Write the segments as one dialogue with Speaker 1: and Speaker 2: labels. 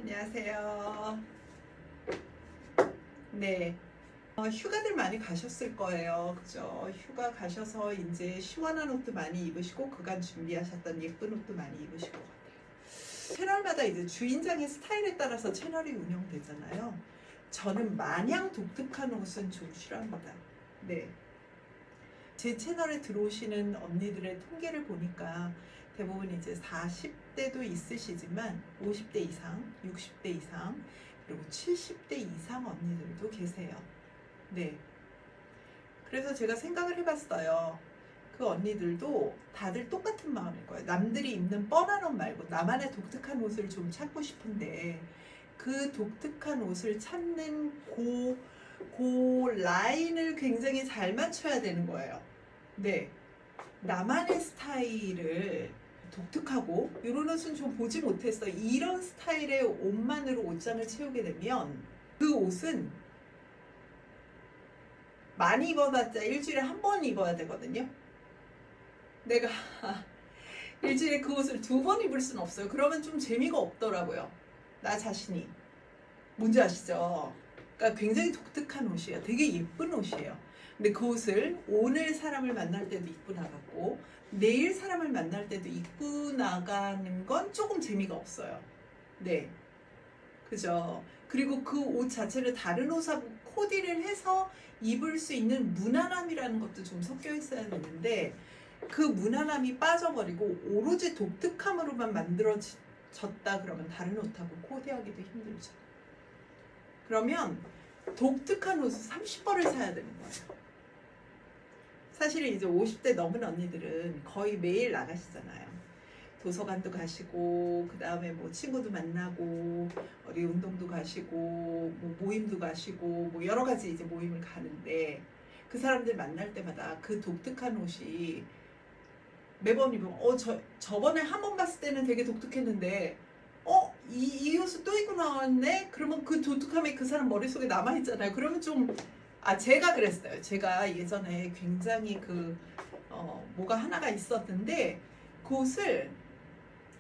Speaker 1: 안녕하세요. 네. 휴가들 많이 가셨을 거예요. 그죠? 휴가 가셔서 이제 시원한 옷도 많이 입으시고 그간 준비하셨던 예쁜 옷도 많이 입으실 것 같아요. 채널마다 이제 주인장의 스타일에 따라서 채널이 운영되잖아요. 저는 마냥 독특한 옷은 좀 싫어합니다. 네. 제 채널에 들어오시는 언니들의 통계를 보니까 대부분 이제 40대도 있으시지만 50대 이상, 60대 이상, 그리고 70대 이상 언니들도 계세요. 네. 그래서 제가 생각을 해봤어요. 그 언니들도 다들 똑같은 마음일 거예요. 남들이 입는 뻔한 옷 말고 나만의 독특한 옷을 좀 찾고 싶은데 그 독특한 옷을 찾는 그 라인을 굉장히 잘 맞춰야 되는 거예요. 네. 나만의 스타일을 독특하고 이런 옷은 좀 보지 못했어. 이런 스타일의 옷만으로 옷장을 채우게 되면 그 옷은 많이 입어봤자 일주일에 한 번 입어야 되거든요. 내가 일주일에 그 옷을 2번 입을 수는 없어요. 그러면 좀 재미가 없더라고요. 나 자신이. 뭔지 아시죠? 그러니까 굉장히 독특한 옷이에요. 되게 예쁜 옷이에요. 근데 그 옷을 오늘 사람을 만날 때도 입고 나갔고 내일 사람을 만날 때도 입고 나가는 건 조금 재미가 없어요. 네. 그죠? 그리고 그 옷 자체를 다른 옷하고 코디를 해서 입을 수 있는 무난함이라는 것도 좀 섞여 있어야 되는데 그 무난함이 빠져버리고 오로지 독특함으로만 만들어졌다 그러면 다른 옷하고 코디하기도 힘들죠. 그러면 독특한 옷을 30벌을 사야 되는 거예요. 사실은 이제 50대 넘은 언니들은 거의 매일 나가시잖아요. 도서관도 가시고 그 다음에 뭐 친구도 만나고 어디 운동도 가시고 뭐 모임도 가시고 뭐 여러 가지 이제 모임을 가는데 그 사람들 만날 때마다 그 독특한 옷이 매번 입으면 저번에 한 번 봤을 때는 되게 독특했는데 이 옷을 또 입고 나왔네? 그러면 그 독특함이 그 사람 머릿속에 남아있잖아요. 그러면 좀 제가 그랬어요. 제가 예전에 굉장히 뭐가 하나가 있었는데 그 옷을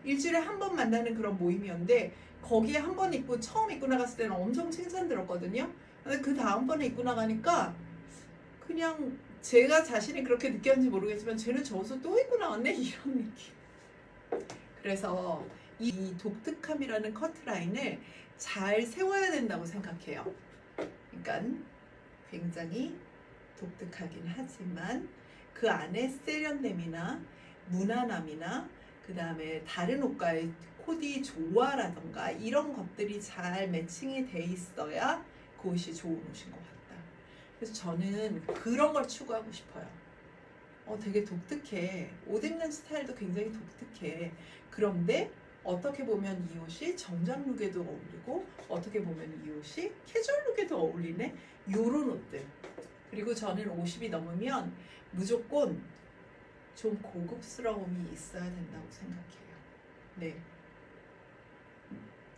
Speaker 1: 일주일에 한 번 만나는 그런 모임이었는데 거기에 한 번 입고 처음 입고 나갔을 때는 엄청 칭찬 들었거든요. 근데 그 다음번에 입고 나가니까 그냥 제가 자신이 그렇게 느꼈는지 모르겠지만 쟤는 저 옷을 또 입고 나왔네 이런 느낌. 그래서 이 독특함이라는 커트라인을 잘 세워야 된다고 생각해요. 그러니까 굉장히 독특하긴 하지만 그 안에 세련됨이나 무난함이나 그 다음에 다른 옷과의 코디 조화라던가 이런 것들이 잘 매칭이 돼 있어야 그 옷이 좋은 옷인 것 같다. 그래서 저는 그런 걸 추구하고 싶어요. 되게 독특해. 옷 입는 스타일도 굉장히 독특해. 그런데 어떻게 보면 이 옷이 정장 룩에도 어울리고 어떻게 보면 이 옷이 캐주얼 룩에도 어울리네. 요런 옷들. 그리고 저는 50이 넘으면 무조건 좀 고급스러움이 있어야 된다고 생각해요. 네.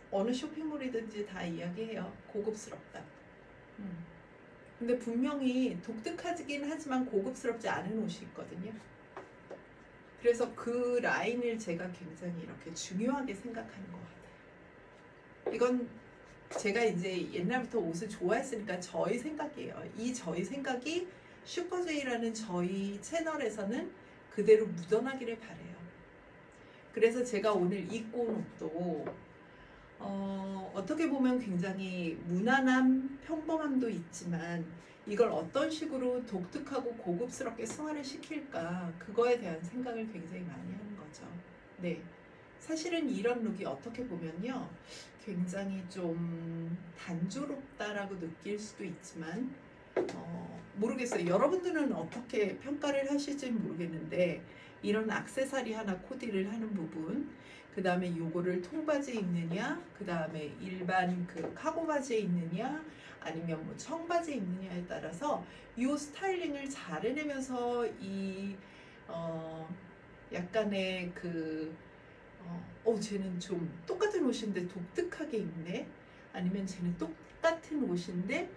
Speaker 1: 어느 쇼핑몰이든지 다 이야기해요. 고급스럽다. 근데 분명히 독특하긴 하지만 고급스럽지 않은 옷이 있거든요. 그래서 그 라인을 제가 굉장히 이렇게 중요하게 생각하는 것 같아요. 이건 제가 이제 옛날부터 옷을 좋아했으니까 저희 생각이에요. 이 저희 생각이 슈퍼제이라는 저희 채널에서는 그대로 묻어나기를 바래요. 그래서 제가 오늘 입고 온 옷도 어떻게 보면 굉장히 무난함, 평범함도 있지만 이걸 어떤 식으로 독특하고 고급스럽게 승화를 시킬까 그거에 대한 생각을 굉장히 많이 하는 거죠. 네, 사실은 이런 룩이 어떻게 보면요 굉장히 좀 단조롭다라고 느낄 수도 있지만 모르겠어요. 여러분들은 어떻게 평가를 하실지 모르겠는데 이런 액세서리 하나 코디를 하는 부분, 그 다음에 요거를 통바지에 입느냐, 그 다음에 일반 그 카고 바지에 입느냐, 아니면 뭐 청바지에 입느냐에 따라서 이 스타일링을 잘 해내면서 이 약간의 쟤는 좀 똑같은 옷인데 독특하게 입네, 아니면 쟤는 똑같은 옷인데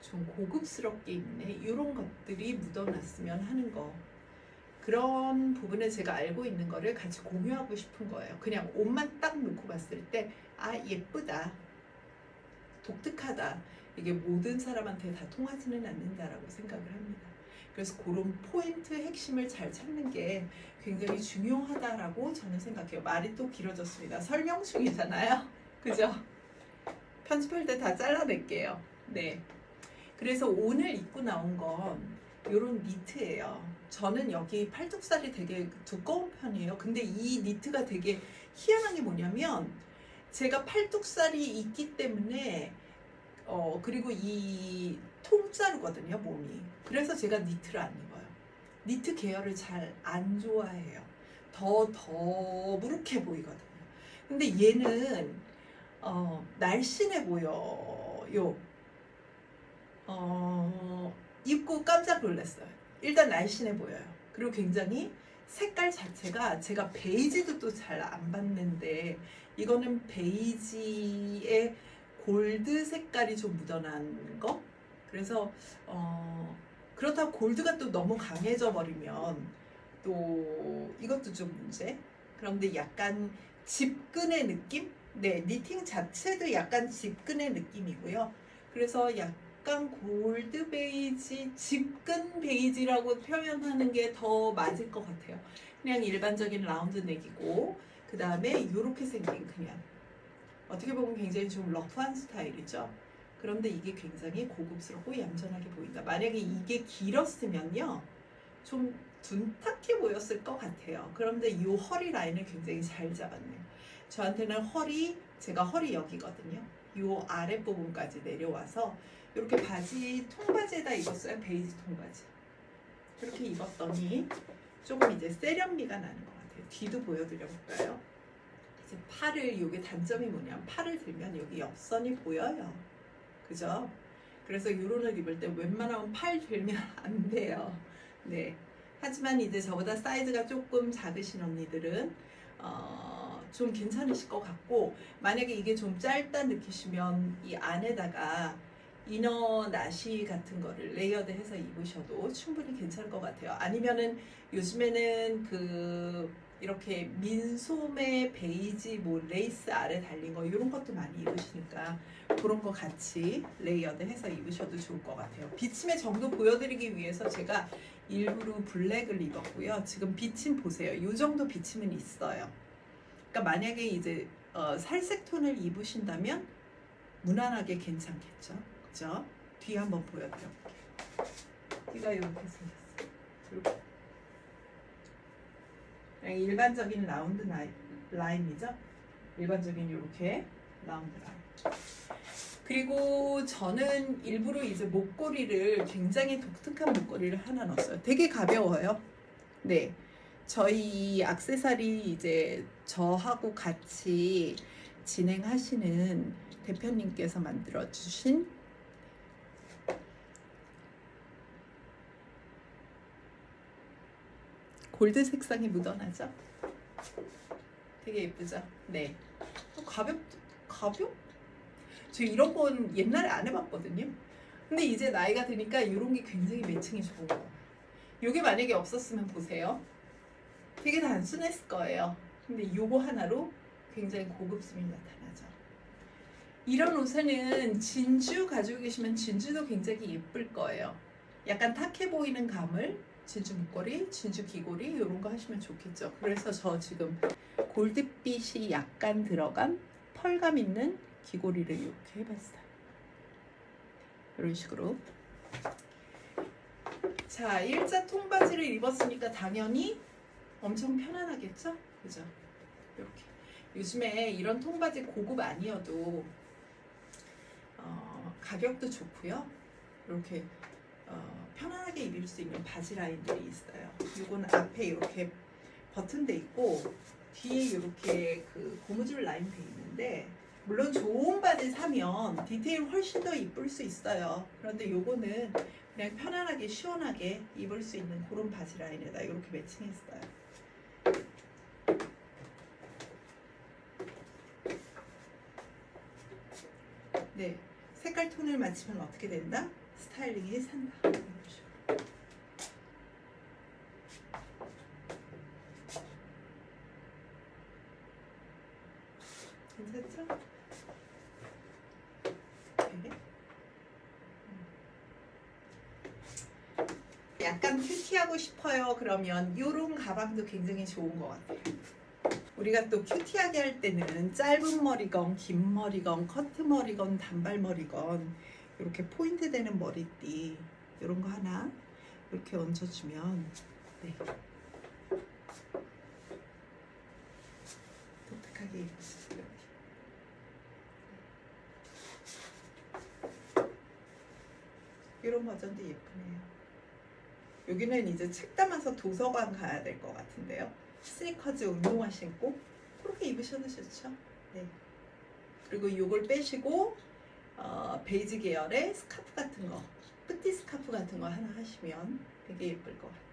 Speaker 1: 좀 고급스럽게 입네, 이런 것들이 묻어났으면 하는 거. 그런 부분을 제가 알고 있는 거를 같이 공유하고 싶은 거예요. 그냥 옷만 딱 놓고 봤을 때 아 예쁘다, 독특하다, 이게 모든 사람한테 다 통하지는 않는다라고 생각을 합니다. 그래서 그런 포인트 핵심을 잘 찾는 게 굉장히 중요하다라고 저는 생각해요. 말이 또 길어졌습니다. 설명 중이잖아요. 그죠? 편집할 때 다 잘라낼게요. 네. 그래서 오늘 입고 나온 건 요런 니트예요. 저는 여기 팔뚝살이 되게 두꺼운 편이에요. 근데 이 니트가 되게 희한한 게 뭐냐면 제가 팔뚝살이 있기 때문에 그리고 이 통짜루거든요, 몸이. 그래서 제가 니트를 안 입어요. 니트 계열을 잘 안 좋아해요. 더 더부룩해 보이거든요. 근데 얘는 날씬해 보여요. 입고 깜짝 놀랐어요. 일단 날씬해 보여요. 그리고 굉장히 색깔 자체가 제가 베이지도 또 잘 안 받는데 이거는 베이지에 골드 색깔이 좀 묻어난 거. 그래서 그렇다고 골드가 또 너무 강해져 버리면 또 이것도 좀 문제. 그런데 약간 집근의 느낌? 네, 니팅 자체도 약간 집근의 느낌이고요. 그래서 약간 골드 베이지, 집근 베이지라고 표현하는 게 더 맞을 것 같아요. 그냥 일반적인 라운드 넥이고 그 다음에 이렇게 생긴 그냥 어떻게 보면 굉장히 좀 러프한 스타일이죠. 그런데 이게 굉장히 고급스럽고 얌전하게 보인다. 만약에 이게 길었으면요 좀 둔탁해 보였을 것 같아요. 그런데 이 허리 라인을 굉장히 잘 잡았네요. 저한테는 제가 허리 여기거든요. 이 아랫부분까지 내려와서 이렇게 바지, 통바지에다 입었어요. 베이지 통바지. 그렇게 입었더니 조금 이제 세련미가 나는 것 같아요. 뒤도 보여드려 볼까요? 이제 팔을, 이게 단점이 뭐냐면 팔을 들면 여기 옆선이 보여요. 그죠? 그래서 이런 옷 입을 때 웬만하면 팔 들면 안 돼요. 네. 하지만 이제 저보다 사이즈가 조금 작으신 언니들은 좀 괜찮으실 것 같고, 만약에 이게 좀 짧다 느끼시면 이 안에다가 이너 나시 같은 거를 레이어드 해서 입으셔도 충분히 괜찮을 것 같아요. 아니면은 요즘에는 이렇게 민소매 베이지 뭐 레이스 아래 달린 거 이런 것도 많이 입으시니까 그런 거 같이 레이어드 해서 입으셔도 좋을 것 같아요. 비침의 정도 보여드리기 위해서 제가 일부러 블랙을 입었고요. 지금 비침 보세요. 이 정도 비침은 있어요. 그러니까 만약에 이제 살색 톤을 입으신다면 무난하게 괜찮겠죠. 그죠? 뒤 한번 보여드려볼게요. 뒤가 이렇게 생겼어요. 이렇게. 그냥 일반적인 라운드 라인이죠. 일반적인 이렇게 라운드 라인. 그리고 저는 일부러 이제 목걸이를 굉장히 독특한 목걸이를 하나 넣었어요. 되게 가벼워요. 네. 저희 액세서리 이제 저하고 같이 진행하시는 대표님께서 만들어주신 골드 색상이 묻어나죠? 되게 예쁘죠? 네. 가볍? 저 이런 건 옛날에 안 해봤거든요. 근데 이제 나이가 드니까 이런 게 굉장히 매칭이 좋은 거예요. 이게 만약에 없었으면 보세요. 되게 단순했을 거예요. 근데 요거 하나로 굉장히 고급스름이 나타나죠. 이런 옷에는 진주 가지고 계시면 진주도 굉장히 예쁠 거예요. 약간 탁해 보이는 감을 진주 목걸이, 진주 귀걸이 이런 거 하시면 좋겠죠. 그래서 저 지금 골드빛이 약간 들어간 펄감 있는 귀걸이를 이렇게 해봤어요. 이런 식으로. 자, 일자 통바지를 입었으니까 당연히 엄청 편안하겠죠? 그죠? 이렇게. 요즘에 이런 통바지 고급 아니어도 가격도 좋고요. 이렇게 편안하게 입을 수 있는 바지 라인들이 있어요. 이건 앞에 이렇게 버튼돼 있고 뒤에 이렇게 고무줄 라인 돼 있는데, 물론 좋은 바지 사면 디테일 훨씬 더 이쁠 수 있어요. 그런데 요거는 그냥 편안하게 시원하게 입을 수 있는 그런 바지 라인에다 이렇게 매칭했어요. 네, 색깔 톤을 맞추면 어떻게 된다? 스타일링이 산다. 약간 큐티하고 싶어요. 그러면 이런 가방도 굉장히 좋은 것 같아요. 우리가 또 큐티하게 할 때는 짧은 머리건 긴 머리건 커트 머리건 단발 머리건 이렇게 포인트 되는 머리띠 이런 거 하나 이렇게 얹어주면 네. 독특하게 입었어요. 이런 버전도 예쁘네요. 여기는 이제 책 담아서 도서관 가야 될 것 같은데요. 스니커즈 운동화 신고 그렇게 입으셔도 좋죠. 네. 그리고 이걸 빼시고 베이지 계열의 스카프 같은 거, 뿌띠 스카프 같은 거 하나 하시면 되게 예쁠 것 같아요.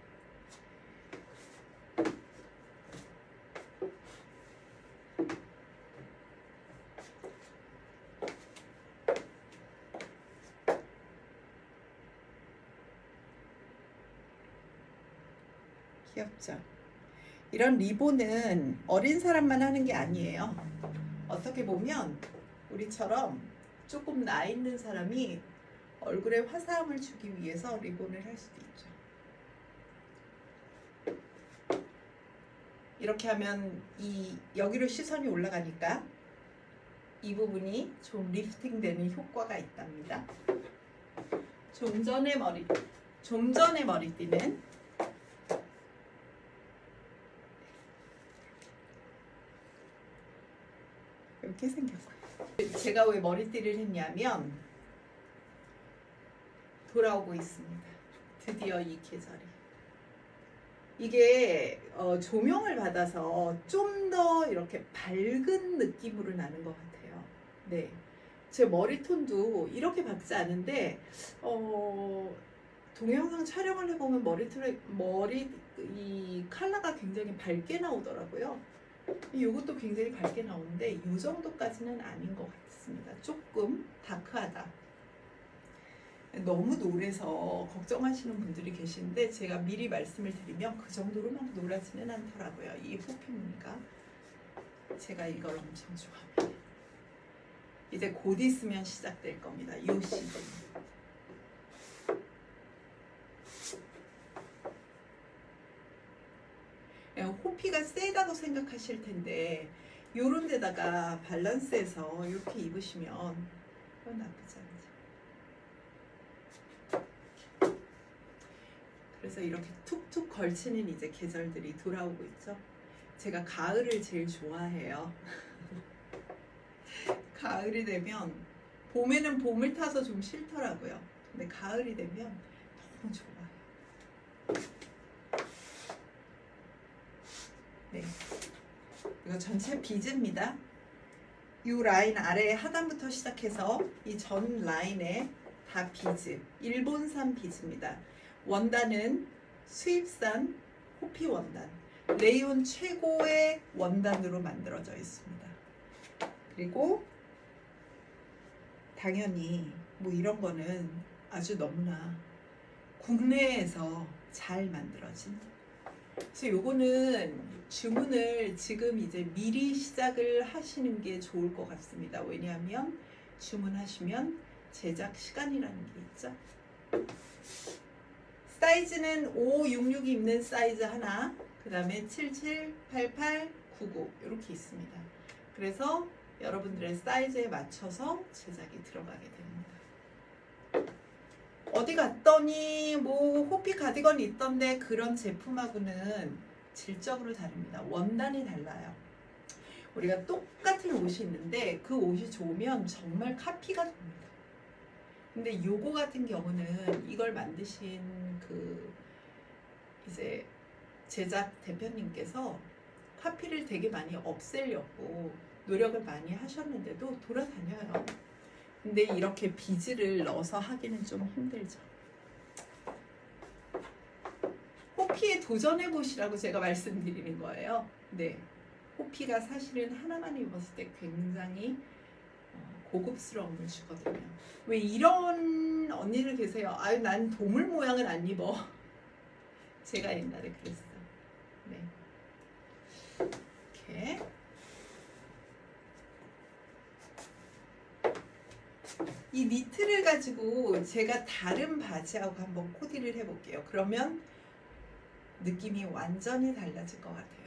Speaker 1: 귀엽죠? 이런 리본은 어린 사람만 하는 게 아니에요. 어떻게 보면 우리처럼 조금 나이 있는 사람이 얼굴에 화사함을 주기 위해서 리본을 할 수도 있죠. 이렇게 하면 여기로 시선이 올라가니까 이 부분이 좀 리프팅 되는 효과가 있답니다. 좀 전에 머리띠는 이렇게 생겼어요. 제가 왜 머리띠를 했냐면 돌아오고 있습니다. 드디어 이 계절이. 이게 조명을 받아서 좀 더 이렇게 밝은 느낌으로 나는 것 같아요. 네, 제 머리톤도 이렇게 밝지 않은데 동영상 촬영을 해보면 머리 이 컬러가 굉장히 밝게 나오더라고요. 이것도 굉장히 밝게 나오는데 이 정도까지는 아닌 것 같습니다. 조금 다크하다. 너무 노래서 걱정하시는 분들이 계시는데 제가 미리 말씀을 드리면 그 정도로 막 노랗지는 않더라고요. 이 호피 무늬가. 제가 이걸 엄청 좋아합니다. 이제 곧 있으면 시작될 겁니다. 이 시즌. 호피가 세다고 생각하실 텐데 요런 데다가 밸런스해서 이렇게 입으시면 그건 나쁘지 않죠. 그래서 이렇게 툭툭 걸치는 이제 계절들이 돌아오고 있죠. 제가 가을을 제일 좋아해요. 가을이 되면 봄에는 봄을 타서 좀 싫더라고요. 근데 가을이 되면 너무 좋아요. 네, 이거 전체 비즈입니다. 이 라인 아래 하단부터 시작해서 이 전 라인에 다 비즈, 일본산 비즈입니다. 원단은 수입산 호피 원단, 레이온 최고의 원단으로 만들어져 있습니다. 그리고 당연히 뭐 이런 거는 아주 너무나 국내에서 잘 만들어진. 그래서 요거는 주문을 지금 이제 미리 시작을 하시는 게 좋을 것 같습니다. 왜냐하면 주문하시면 제작 시간이라는 게 있죠. 사이즈는 566이 입는 사이즈 하나, 그 다음에 77, 88, 99 이렇게 있습니다. 그래서 여러분들의 사이즈에 맞춰서 제작이 들어가게 됩니다. 어디 갔더니 뭐 호피 가디건이 있던데 그런 제품하고는 질적으로 다릅니다. 원단이 달라요. 우리가 똑같은 옷이 있는데 그 옷이 좋으면 정말 카피가 됩니다. 근데 요거 같은 경우는 이걸 만드신 그 이제 제작 대표님께서 카피를 되게 많이 없애려고 노력을 많이 하셨는데도 돌아다녀요. 근데 이렇게 비즈를 넣어서 하기는 좀 힘들죠. 호피에 도전해 보시라고 제가 말씀드리는 거예요. 네, 호피가 사실은 하나만 입었을 때 굉장히 고급스러움을 주거든요. 왜 이런 언니들 계세요? 아유, 난 동물 모양은 안 입어. 제가 옛날에 그랬어요. 네, 이렇게 이 니트를 가지고 제가 다른 바지하고 한번 코디를 해볼게요. 그러면 느낌이 완전히 달라질 것 같아요.